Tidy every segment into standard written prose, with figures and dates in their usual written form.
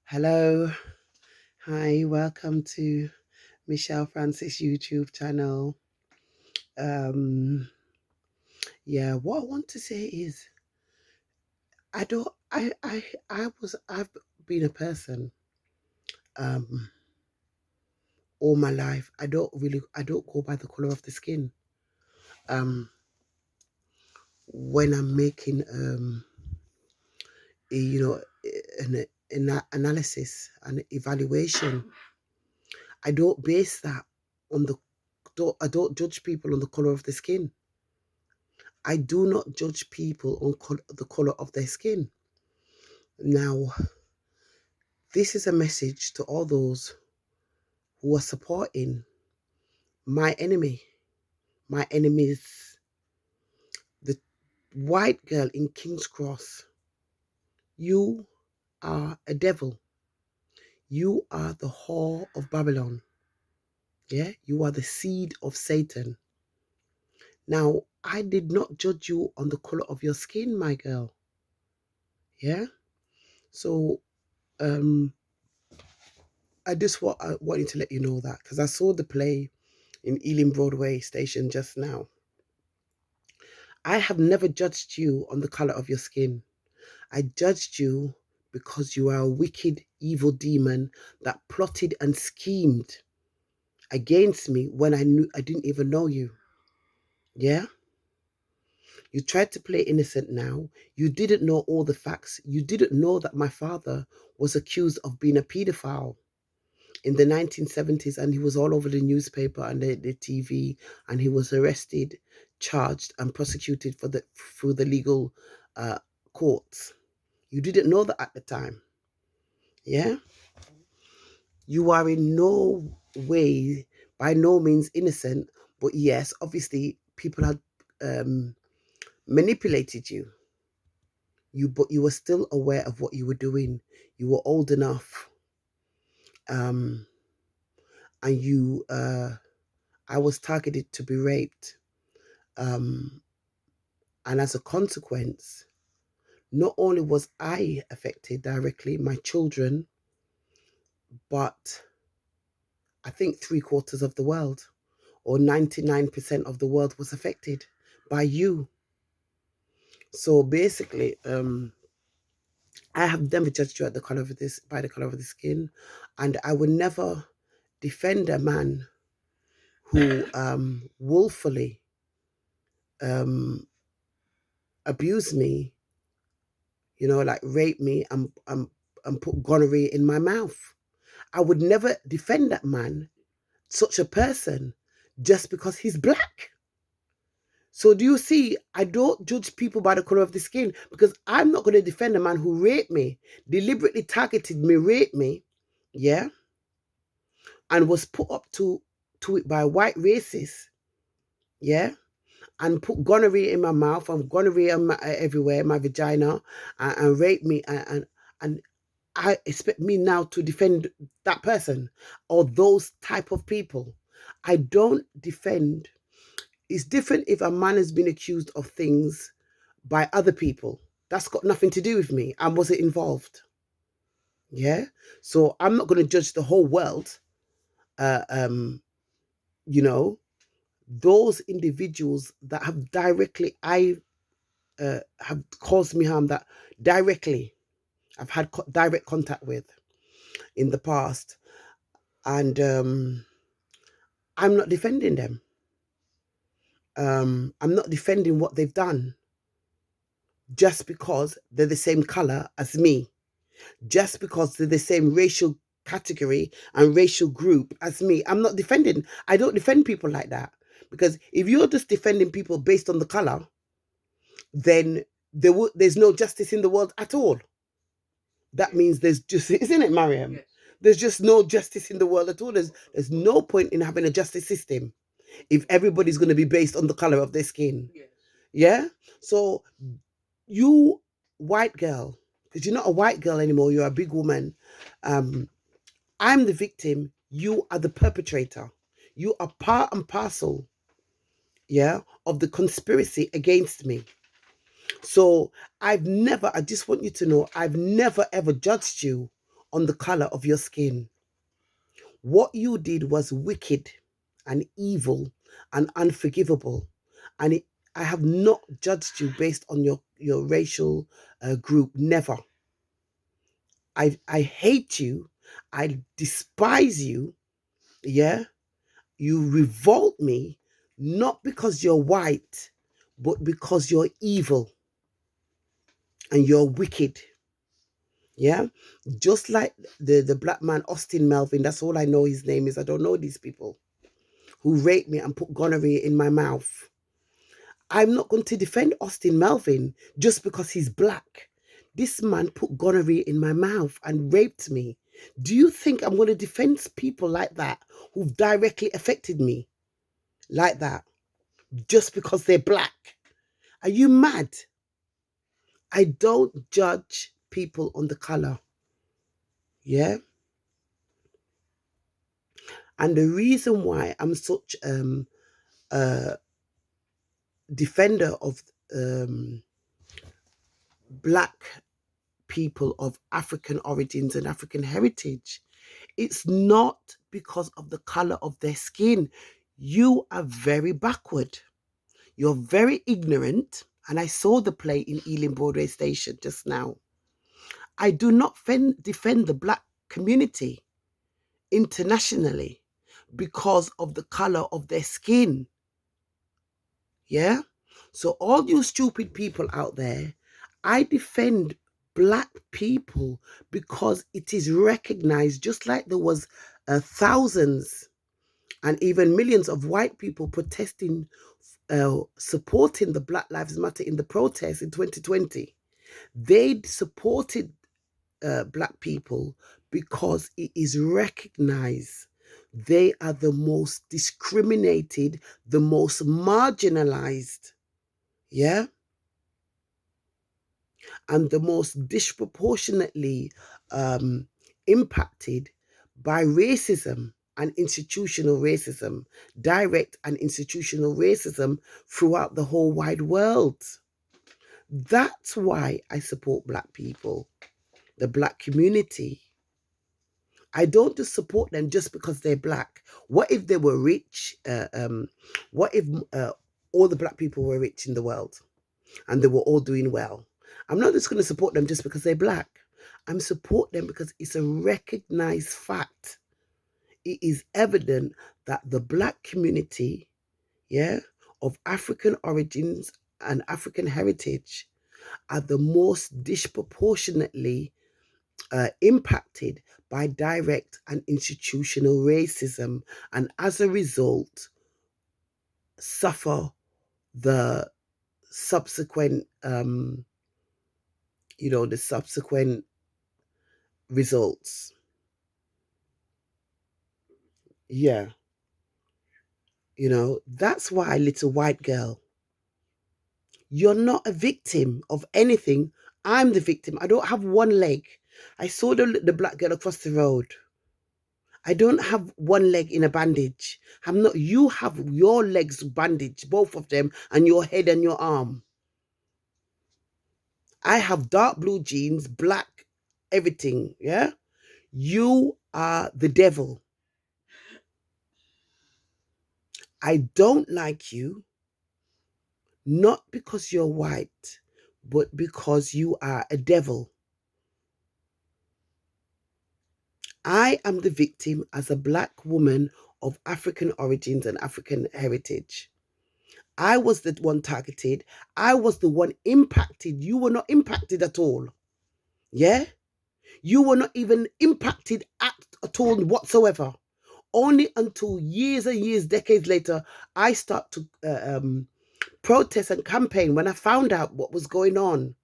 Hello, hi, welcome to Michelle Francis YouTube channel. Um, yeah, what I want to say is I don't I've been a person um all my life. I don't go by the color of the skin. Um when I'm making a, an analysis and evaluation, I don't base that on I don't judge people on the color of the skin. I do not judge people on the color of their skin. Now, this is a message to all those who are supporting my enemy, my enemies, the white girl in King's Cross. You are a devil. You are the whore of Babylon. Yeah, you are the seed of Satan. Now, I did not judge you on the color of your skin, my girl. Yeah. So, I wanted to let you know that because I saw the play in Ealing Broadway station just now. I have never judged you on the color of your skin. I judged you because you are a wicked, evil demon that plotted and schemed against me when I didn't even know you. Yeah? You tried to play innocent now. You didn't know all the facts. You didn't know that my father was accused of being a pedophile in the 1970s, and he was all over the newspaper and the TV, and he was arrested, charged, and prosecuted through the legal uh, courts. You didn't know that at the time. Yeah? You are in no way, by no means innocent, but yes, obviously people had manipulated you. But you were still aware of what you were doing. You were old enough, um, and I was targeted to be raped. Um, and as a consequence, not only was I affected directly, my children, but I think 3/4 of the world, or 99% of the world, was affected by you. So basically, I have never judged you at the color of by the color of the skin, and I would never defend a man who willfully um, abused me, like rape me and put gonorrhea in my mouth. I would never defend that man, such a person, just because he's black. So do you see, I don't judge people by the color of the skin, because I'm not going to defend a man who raped me, deliberately targeted me, raped me, yeah, and was put up to it by white racists, yeah, and put gonorrhea in my mouth and gonorrhea everywhere, my vagina, and rape me, and I expect me now to defend that person or those type of people. I don't defend. It's different if a man has been accused of things by other people. That's got nothing to do with me. I wasn't involved. Yeah. So I'm not going to judge the whole world. Uh, um, you know, those individuals that have have caused me harm, that directly I've had direct contact with in the past, and I'm not defending them. I'm not defending what they've done just because they're the same color as me, just because they're the same racial category and racial group as me. I don't defend people like that, because if you're just defending people based on the color, then there's no justice in the world at all. That means there's just, isn't it, Mariam? Yes. There's just no justice in the world at all. There's no point in having a justice system if everybody's going to be based on the color of their skin. Yes. Yeah. So you, white girl, because you're not a white girl anymore, you're a big woman. I'm the victim. You are the perpetrator. You are part and parcel, yeah, of the conspiracy against me. So I just want you to know, I've never ever judged you on the color of your skin. What you did was wicked and evil and unforgivable. And I have not judged you based on your racial group. Never. I hate you. I despise you. Yeah. You revolt me, not because you're white, but because you're evil and you're wicked. Yeah. Just like the black man, Austin Melvin. That's all I know his name is. I don't know these people who raped me and put gonorrhea in my mouth. I'm not going to defend Austin Melvin just because he's black. This man put gonorrhea in my mouth and raped me. Do you think I'm going to defend people like that who've directly affected me like that just because they're black? Are you mad? I don't judge people on the color. Yeah. And the reason why I'm such a defender of black people of African origins and African heritage, it's not because of the color of their skin. You are very backward. You're very ignorant. And I saw the play in Ealing Broadway Station just now. I do not defend the black community internationally because of the color of their skin. Yeah? So all you stupid people out there, I defend black people because it is recognized, just like there was thousands and even millions of white people protesting, supporting the Black Lives Matter in the protests in 2020. They supported black people because it is recognized they are the most discriminated, the most marginalized, yeah, and the most disproportionately impacted by racism and institutional racism, direct and institutional racism throughout the whole wide world. That's why I support black people, the black community. I don't just support them just because they're black. What if they were rich? What if all the black people were rich in the world and they were all doing well? I'm not just going to support them just because they're black. I'm support them because it's a recognized fact. It is evident that the black community, yeah, of African origins and African heritage are the most disproportionately impacted by direct and institutional racism, and as a result suffer the subsequent the subsequent results. Yeah, that's why, little white girl, you're not a victim of anything. I'm the victim. I don't have one leg. I saw the black girl across the road. I don't have one leg in a bandage. I'm not. You have your legs bandaged, both of them, and your head and your arm. I have dark blue jeans, black, everything. Yeah. You are the devil. I don't like you, not because you're white, but because you are a devil. I am the victim as a black woman of African origins and African heritage. I was the one targeted. I was the one impacted. You were not impacted at all. Yeah? You were not even impacted at all whatsoever. Only until years and years, decades later, I start to protest and campaign when I found out what was going on.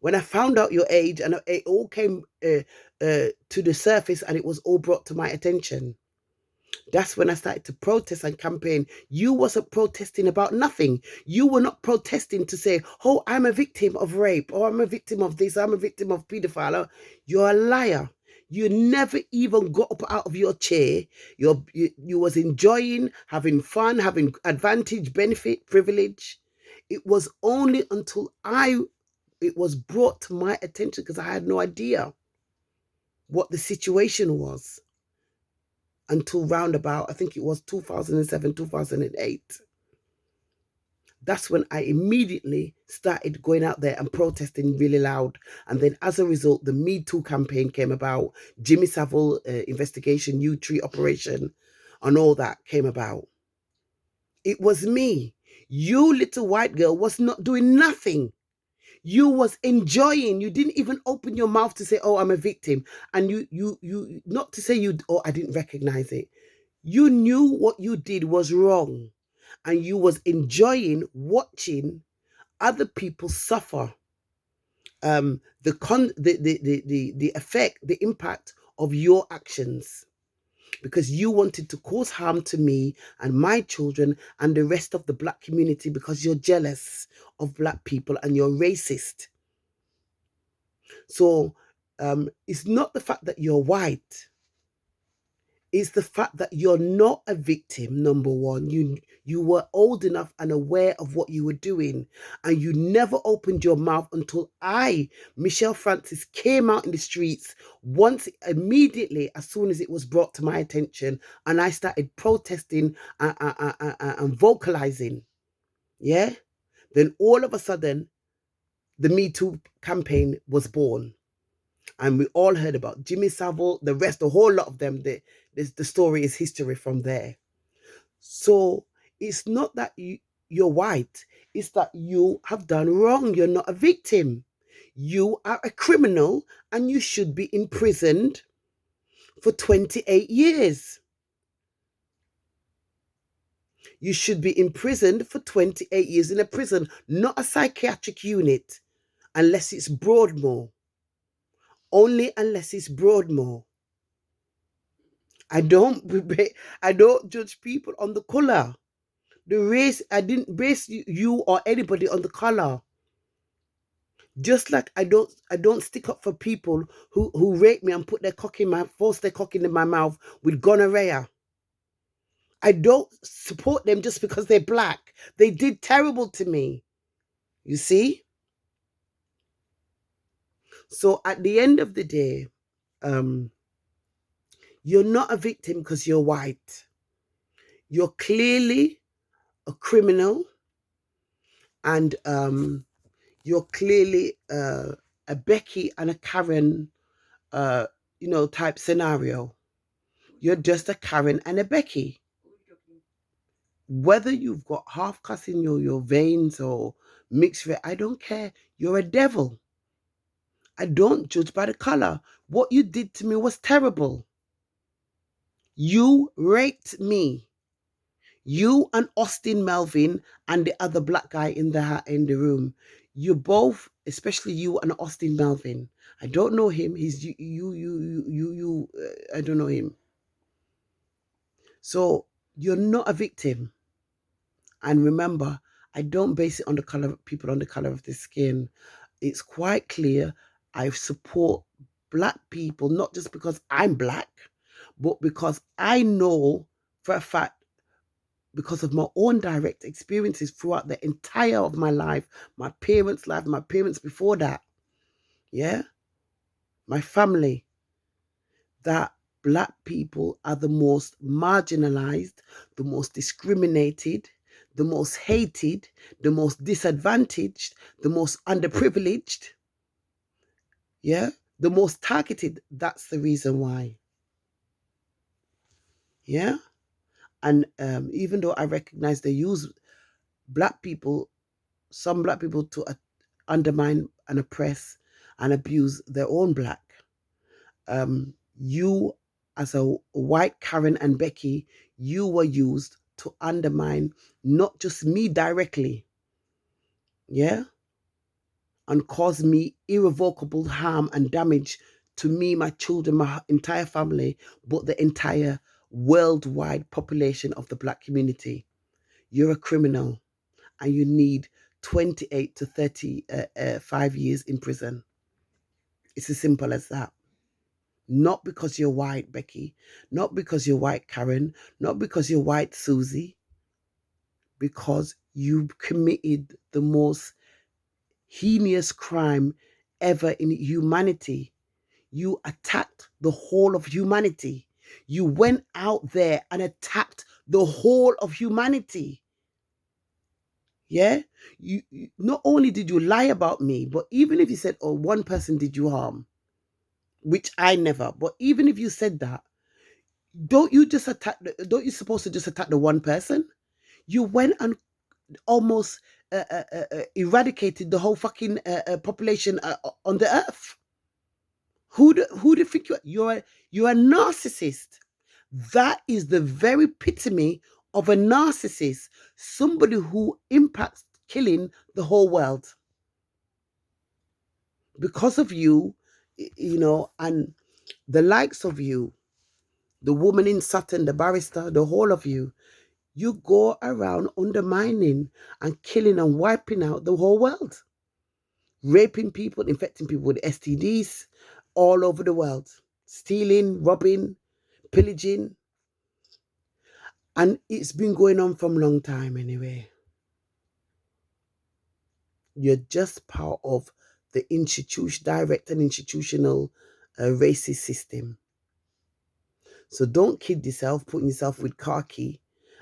When I found out your age, and it all came to the surface and it was all brought to my attention. That's when I started to protest and campaign. You wasn't protesting about nothing. You were not protesting to say, oh, I'm a victim of rape, or I'm a victim of this, I'm a victim of paedophile. You're a liar. You never even got up out of your chair. You was enjoying, having fun, having advantage, benefit, privilege. It was only until it was brought to my attention, because I had no idea. what the situation was until roundabout, I think it was 2007, 2008. That's when I immediately started going out there and protesting really loud. And then as a result, the Me Too campaign came about, Jimmy Savile investigation, U Tree operation, and all that came about. It was me. You little white girl was not doing nothing. You was enjoying. You didn't even open your mouth to say, oh, I'm a victim. And you not to say you, oh, I didn't recognize it. You knew what you did was wrong. And you was enjoying watching other people suffer the effect, the impact of your actions, because you wanted to cause harm to me and my children and the rest of the Black community because you're jealous of Black people and you're racist. So it's not the fact that you're white. Is the fact that you're not a victim. Number one, you were old enough and aware of what you were doing, and you never opened your mouth until I, Michelle Francis, came out in the streets once, immediately as soon as it was brought to my attention, and I started protesting and vocalizing. Yeah, then all of a sudden, the Me Too campaign was born. And we all heard about Jimmy Savile, the rest, a whole lot of them. The story is history from there. So it's not that you're white, it's that you have done wrong. You're not a victim. You are a criminal and you should be imprisoned for 28 years. You should be imprisoned for 28 years in a prison, not a psychiatric unit, unless it's Broadmoor. Only unless it's Broadmoor. I don't judge people on the color, the race. I didn't base you or anybody on the color. Just like I don't stick up for people who rape me and force their cock in my mouth with gonorrhea. I don't support them just because they're Black. They did terrible to me. You see? So at the end of the day, you're not a victim because you're white. You're clearly a criminal, and you're clearly a Becky and a Karen, type scenario. You're just a Karen and a Becky. Whether you've got half cuss in your veins or mixed race, I don't care. You're a devil. I don't judge by the color. What you did to me was terrible. You raped me. You and Austin Melvin and the other Black guy in the room. You both, especially you and Austin Melvin. I don't know him. He's you. I don't know him. So you're not a victim. And remember, I don't base it on the color of people, on the color of their skin. It's quite clear. I support Black people, not just because I'm Black, but because I know for a fact, because of my own direct experiences throughout the entire of my life, my parents' life, my parents before that, yeah, my family, that Black people are the most marginalized, the most discriminated, the most hated, the most disadvantaged, the most underprivileged, yeah, the most targeted. That's the reason why, yeah. And even though I recognize they use Black people, some Black people to undermine and oppress and abuse their own Black. You, as a white Karen and Becky, you were used to undermine not just me directly, yeah, and cause me irrevocable harm and damage to me, my children, my entire family, but the entire worldwide population of the Black community. You're a criminal and you need 28 to 35 years in prison. It's as simple as that. Not because you're white, Becky. Not because you're white, Karen. Not because you're white, Susie. Because you committed the most heinous crime ever in humanity. you attacked the whole of humanity. You went out there and attacked the whole of humanity. Yeah, not only did you lie about me, but even if you said, oh, one person did you harm, which I never, but even if you said that, don't you supposed to just attack the one person? You went and almost eradicated the whole fucking population on the earth. Who do you think you're a narcissist? That is the very epitome of a narcissist, somebody who impacts killing the whole world because of you, and the likes of you, the woman in Sutton, the barrister, the whole of you. You go around undermining and killing and wiping out the whole world, raping people, infecting people with STDs all over the world, stealing, robbing, pillaging. And it's been going on from a long time anyway. You're just part of the direct and institutional racist system. So don't kid yourself, putting yourself with khaki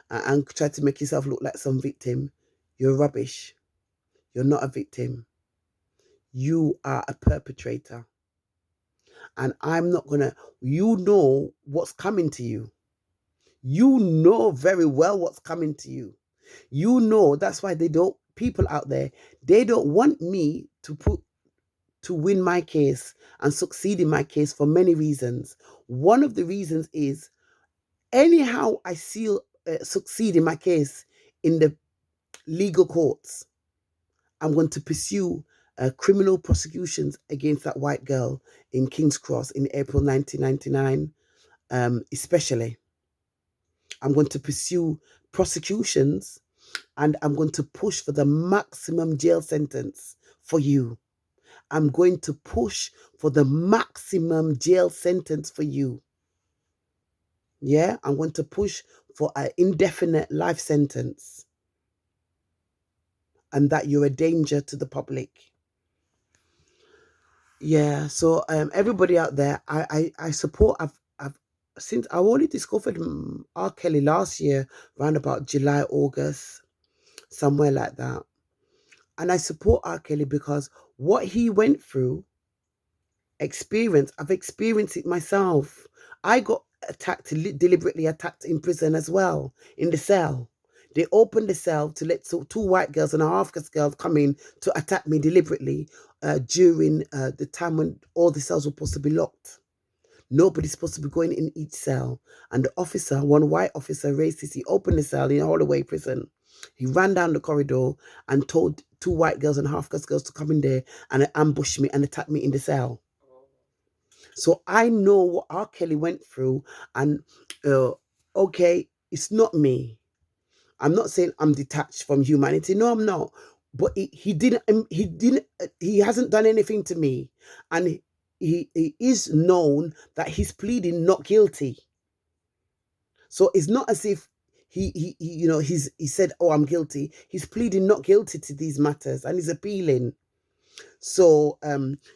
and try to make yourself look like some victim. You're rubbish. You're not a victim. You are a perpetrator. And I'm not gonna, you know what's coming to you. You know very well what's coming to you. You know that's why people out there, they don't want me to win my case and succeed in my case for many reasons. One of the reasons is anyhow I succeed in my case in the legal courts, I'm going to pursue criminal prosecutions against that white girl in King's Cross in April 1999, especially. I'm going to pursue prosecutions and I'm going to push for the maximum jail sentence for you. I'm going to push for the maximum jail sentence for you. Yeah, I'm going to push for an indefinite life sentence and that you're a danger to the public. Yeah, so everybody out there, I support. Since I only discovered R. Kelly last year, around about July, August, somewhere like that, and I support R. Kelly because what he went through, I've experienced it myself. I got deliberately attacked in prison as well, in the cell. They opened the cell to let two white girls and a half-caste girl come in to attack me deliberately during the time when all the cells were supposed to be locked. Nobody's supposed to be going in each cell. And the officer, one white officer, racist, he opened the cell in Holloway prison. He ran down the corridor and told two white girls and half-caste girls to come in there and ambush me and attack me in the cell. So I know what R. Kelly went through, and okay, it's not me. I'm not saying I'm detached from humanity. No, I'm not. But he hasn't done anything to me, and he is known that he's pleading not guilty. So it's not as if he said, "Oh, I'm guilty." He's pleading not guilty to these matters, and he's appealing. So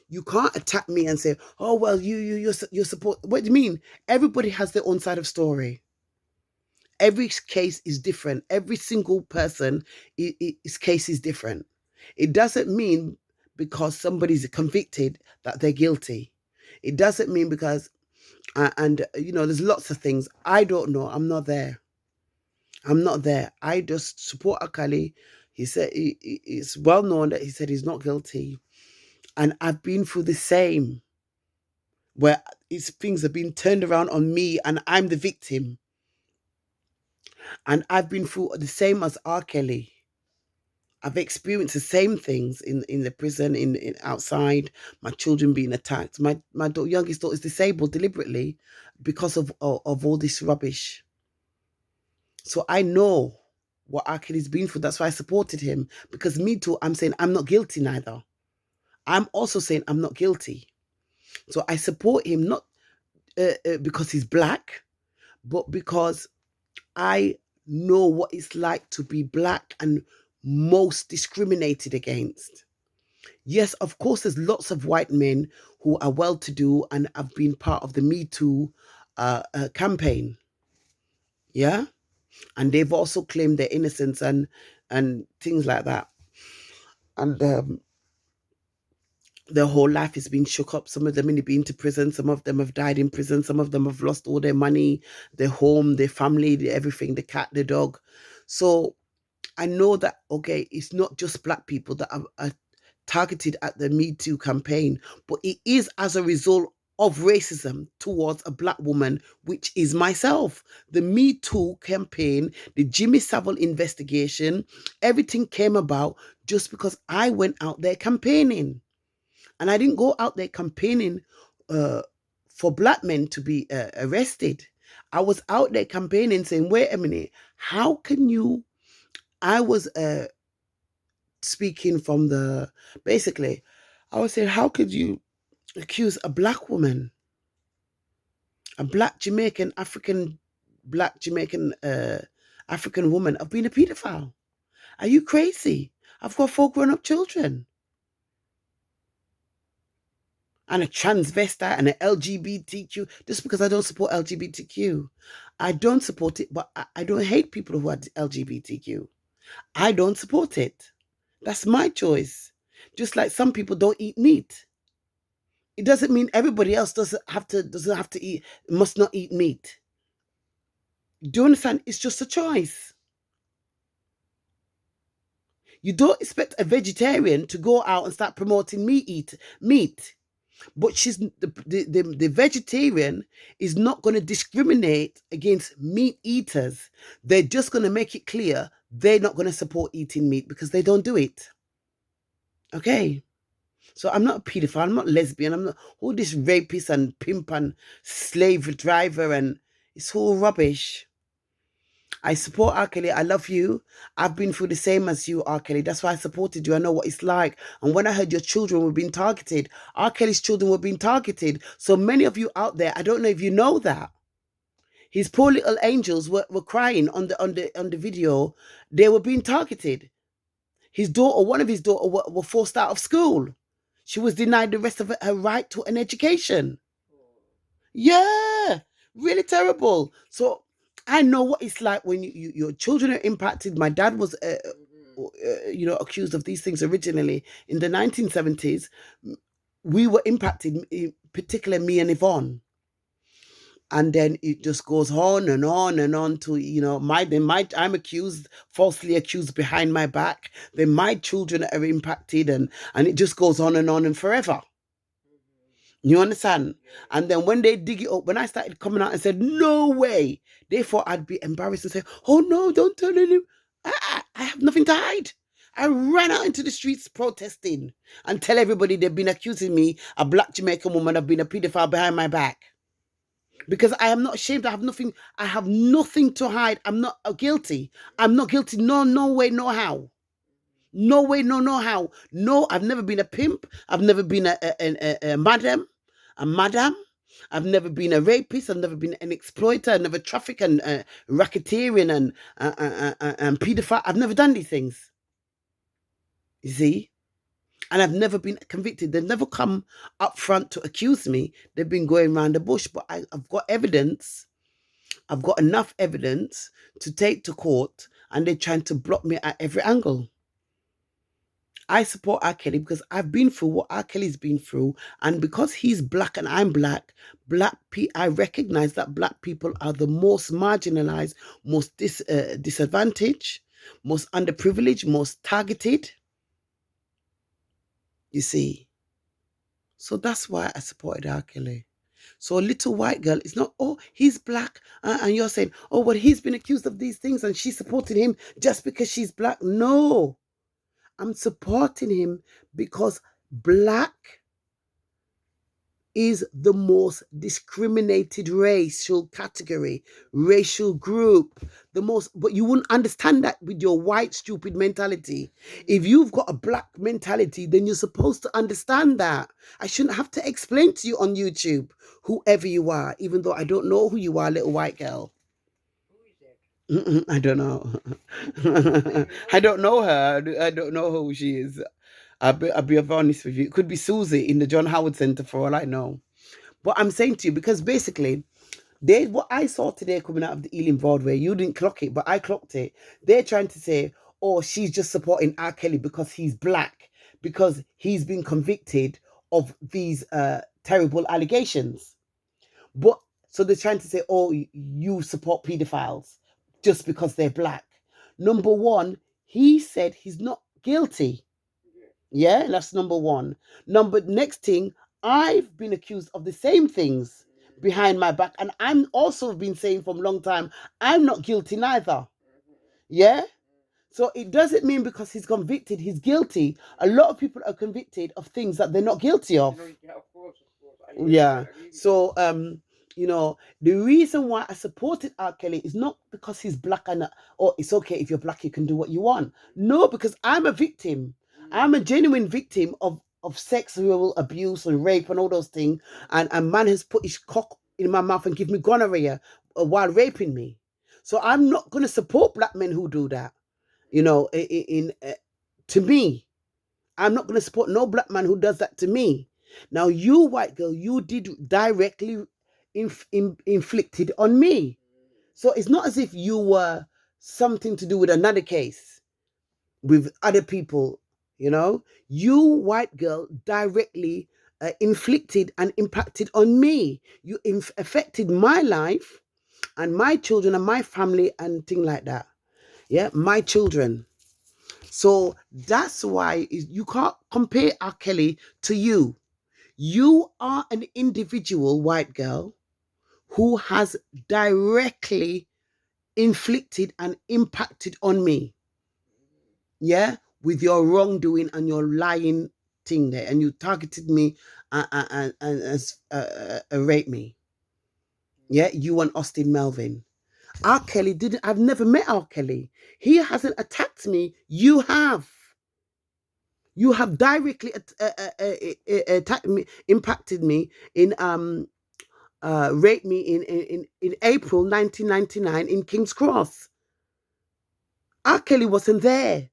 you can't attack me and say, "Oh well, you support." What do you mean? Everybody has their own side of story. Every case is different. Every single person, his case is different. It doesn't mean because somebody's convicted that they're guilty. It doesn't mean because, there's lots of things. I don't know. I'm not there. I just support Akali. He said it's well known that he said he's not guilty. And I've been through the same, where things have been turned around on me and I'm the victim. And I've been through the same as R. Kelly. I've experienced the same things in the prison, in outside, my children being attacked. My youngest daughter is disabled deliberately because of all this rubbish. So I know what R. Kelly's been through. That's why I supported him. Because me too, I'm saying I'm not guilty neither. I'm also saying I'm not guilty. So I support him not because he's black, but because I know what it's like to be black and most discriminated against. Yes, of course, there's lots of white men who are well-to-do and have been part of the Me Too campaign. Yeah, and they've also claimed their innocence and things like that. And their whole life has been shook up. Some of them have been to prison. Some of them have died in prison. Some of them have lost all their money, their home, their family, everything, the cat, the dog. So I know that, okay, it's not just Black people that are targeted at the Me Too campaign, but it is as a result of racism towards a Black woman, which is myself. The Me Too campaign, the Jimmy Savile investigation, everything came about just because I went out there campaigning. And I didn't go out there campaigning for Black men to be arrested. I was out there campaigning saying, wait a minute, how can you? I was speaking from the, basically, I was saying, how could you accuse a Black woman, a Black Jamaican, Black Jamaican African woman of being a pedophile? Are you crazy? I've got 4 grown-up children. And a transvestite and an LGBTQ, just because I don't support LGBTQ. I don't support it, but I don't hate people who are LGBTQ. I don't support it. That's my choice. Just like some people don't eat meat. It doesn't mean everybody else doesn't have to eat, must not eat meat. Do you understand? It's just a choice. You don't expect a vegetarian to go out and start promoting meat. But the vegetarian is not going to discriminate against meat eaters. They're just going to make it clear they're not going to support eating meat because they don't do it. Okay. So I'm not a pedophile, I'm not lesbian, I'm not all this rapist and pimp and slave driver, and it's all rubbish. I support R. Kelly. I love you. I've been through the same as you, R. Kelly. That's why I supported you. I know what it's like. And when I heard your children were being targeted, R. Kelly's children were being targeted. So many of you out there, I don't know if you know that. His poor little angels were crying on the video. They were being targeted. His daughter, one of his daughters, were forced out of school. She was denied the rest of her right to an education. Yeah, really terrible. So I know what it's like when your children are impacted. My dad was, accused of these things originally in the 1970s. We were impacted, particularly me and Yvonne. And then it just goes on and on and on to, I'm falsely accused behind my back. Then my children are impacted, and it just goes on and forever. You understand? And then when they dig it up, when I started coming out and said, no way, they thought I'd be embarrassed and say, oh no, don't tell anyone. I have nothing to hide. I ran out into the streets protesting and tell everybody they've been accusing me, a Black Jamaican woman, of being a pedophile behind my back. Because I am not ashamed. I have nothing to hide. I'm not guilty. I'm not guilty. No way, no how. No way, no how. No, I've never been a pimp. I've never been a madam. I've never been a rapist. I've never been an exploiter. I've never trafficked and racketeering and pedophile. I've never done these things. You see? And I've never been convicted. They've never come up front to accuse me. They've been going around the bush. But I've got evidence. I've got enough evidence to take to court, and they're trying to block me at every angle. I support R. Kelly because I've been through what R. Kelly's been through. And because he's Black and I'm Black, I recognize that Black people are the most marginalized, most disadvantaged, most underprivileged, most targeted. You see? So that's why I supported R. Kelly. So a little white girl is not, oh, he's Black. And you're saying, oh, well, he's been accused of these things and she supported him just because she's Black. No. I'm supporting him because Black is the most discriminated racial category, racial group, but you wouldn't understand that with your white, stupid mentality. If you've got a Black mentality, then you're supposed to understand that. I shouldn't have to explain to you on YouTube, whoever you are, even though I don't know who you are, little white girl. I don't know. I don't know her. I don't know who she is. I'll be honest with you. It could be Susie in the John Howard Center for all I know. But I'm saying to you, because basically, what I saw today coming out of the Ealing Broadway, you didn't clock it, but I clocked it. They're trying to say, oh, she's just supporting R. Kelly because he's black, because he's been convicted of these terrible allegations. But so they're trying to say, oh, you support pedophiles just because they're black. Number one, he said he's not guilty. Yeah, that's number one. Number next thing, I've been accused of the same things behind my back, and I'm also been saying from a long time, I'm not guilty neither. Yeah. So it doesn't mean because he's convicted, he's guilty. A lot of people are convicted of things that they're not guilty of. Yeah, of course. Yeah. So you know, the reason why I supported R. Kelly is not because he's black and or it's okay if you're black, you can do what you want. No, because I'm a victim. I'm a genuine victim of sexual abuse and rape and all those things. And a man has put his cock in my mouth and give me gonorrhea while raping me. So I'm not going to support black men who do that. You know, to me, I'm not going to support no black man who does that to me. Now, you white girl, you did directly inflicted on me. So it's not as if you were something to do with another case with other people. You know, you white girl directly inflicted and impacted on me. You affected my life and my children and my family and things like that. Yeah, my children. So that's why you can't compare R. Kelly to you. You are an individual white girl who has directly inflicted and impacted on me. Yeah, with your wrongdoing and your lying thing there, and you targeted me and raped me. Yeah, you and Austin Melvin. R. Kelly didn't. I've never met R. Kelly. He hasn't attacked me. You have. You have directly attacked me, impacted me in raped me in April 1999 in King's Cross. R. Kelly wasn't there.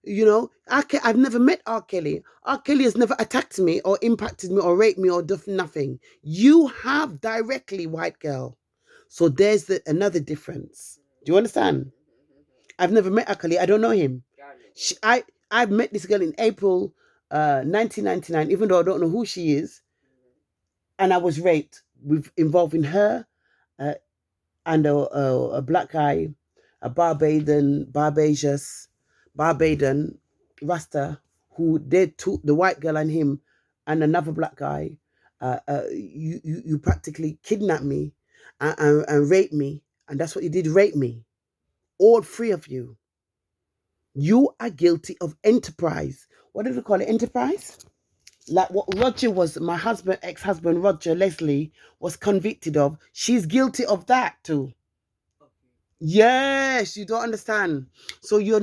You know, I've never met R. Kelly. R. Kelly has never attacked me or impacted me or raped me or done nothing. You have directly, white girl. So there's another difference. Do you understand? I've never met R. Kelly. I don't know him. I've met this girl in April 1999, even though I don't know who she is. And I was raped with involving her uh, and a black guy, a Barbadian Rasta, who they took the white girl and him and another black guy. You practically kidnapped me and raped me. And that's what you did, rape me. All three of you. You are guilty of enterprise. What did we call it? Enterprise? Like what Roger was, my husband, ex-husband, Roger Leslie, was convicted of. She's guilty of that too. Yes, you don't understand. So it's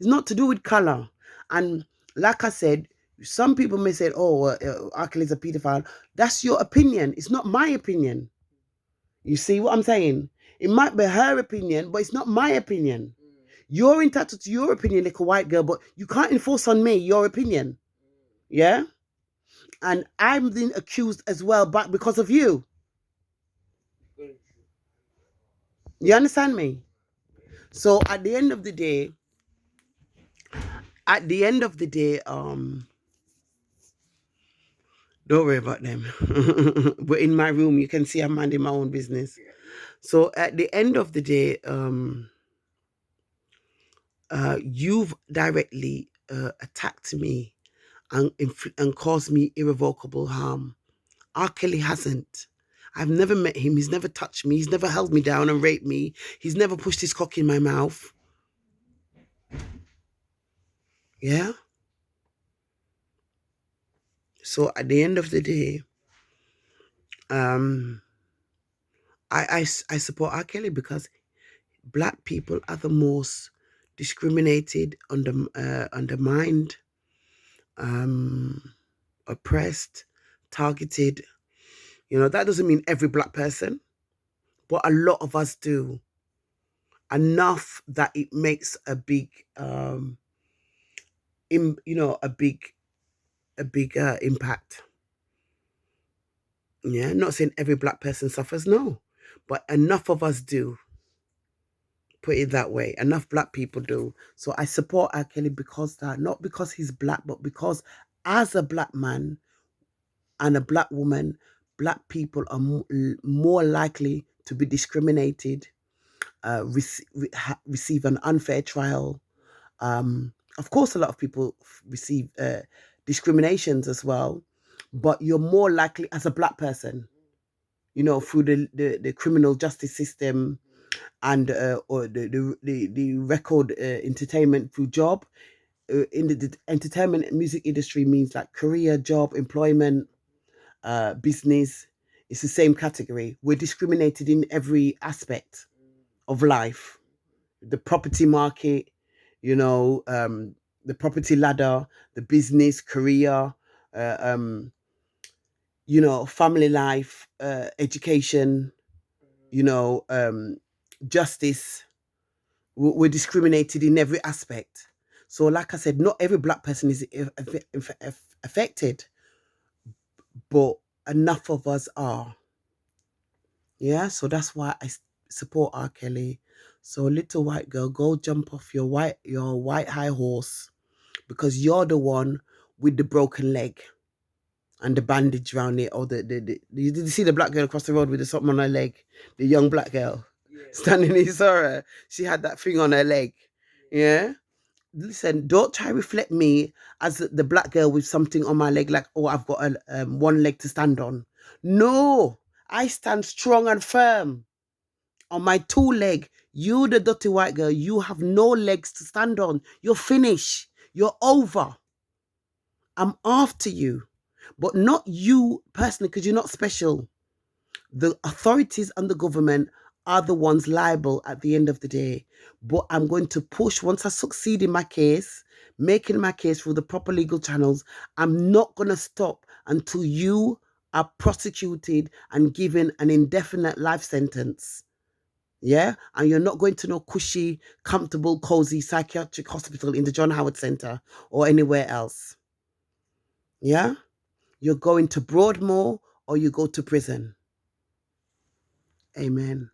not to do with color. And like I said, some people may say, oh, Arkell is a pedophile. That's your opinion. It's not my opinion. You see what I'm saying? It might be her opinion, but it's not my opinion. You're entitled to your opinion like a white girl, but you can't enforce on me your opinion. Yeah? And I'm being accused as well, but because of you. You understand me? So at the end of the day, don't worry about them. But in my room, you can see I'm minding my own business. So at the end of the day, you've directly attacked me and caused me irrevocable harm. R. Kelly hasn't. I've never met him. He's never touched me. He's never held me down and raped me. He's never pushed his cock in my mouth. Yeah? So at the end of the day, I support R. Kelly because black people are the most discriminated, undermined, oppressed, targeted. You know, that doesn't mean every black person, but a lot of us do. Enough that it makes a big, a big a bigger impact. Yeah, not saying every black person suffers, no, but enough of us do. Put it that way. Enough black people do. So I support R. Kelly because that, not because he's black, but because as a black man and a black woman, black people are more likely to be discriminated, receive an unfair trial. Of course, a lot of people receive discriminations as well, but you're more likely as a black person, through the criminal justice system and or the record entertainment through job. In the entertainment and music industry means like career, job, employment, business. It's the same category. We're discriminated in every aspect of life. The property market, the property ladder, the business, career, family life, education, justice. We're discriminated in every aspect. So, like I said, not every black person is affected, but enough of us are. Yeah, so that's why I support R. Kelly. So, little white girl, go jump off your white high horse, because you're the one with the broken leg and the bandage around it, or did you see the black girl across the road with something on her leg? The young black girl standing in Zara, she had that thing on her leg. Yeah. Listen, don't try reflect me as the black girl with something on my leg, like, oh, I've got one leg to stand on. No, I stand strong and firm on my two leg. You, the dirty white girl, you have no legs to stand on. You're finished. You're over. I'm after you, but not you personally, because you're not special. The authorities and the government are the ones liable at the end of the day. But I'm going to push, once I succeed in my case, making my case through the proper legal channels. I'm not going to stop until you are prosecuted and given an indefinite life sentence. Yeah, and you're not going to no cushy, comfortable, cozy psychiatric hospital in the John Howard Center or anywhere else. Yeah, you're going to Broadmoor or you go to prison. Amen.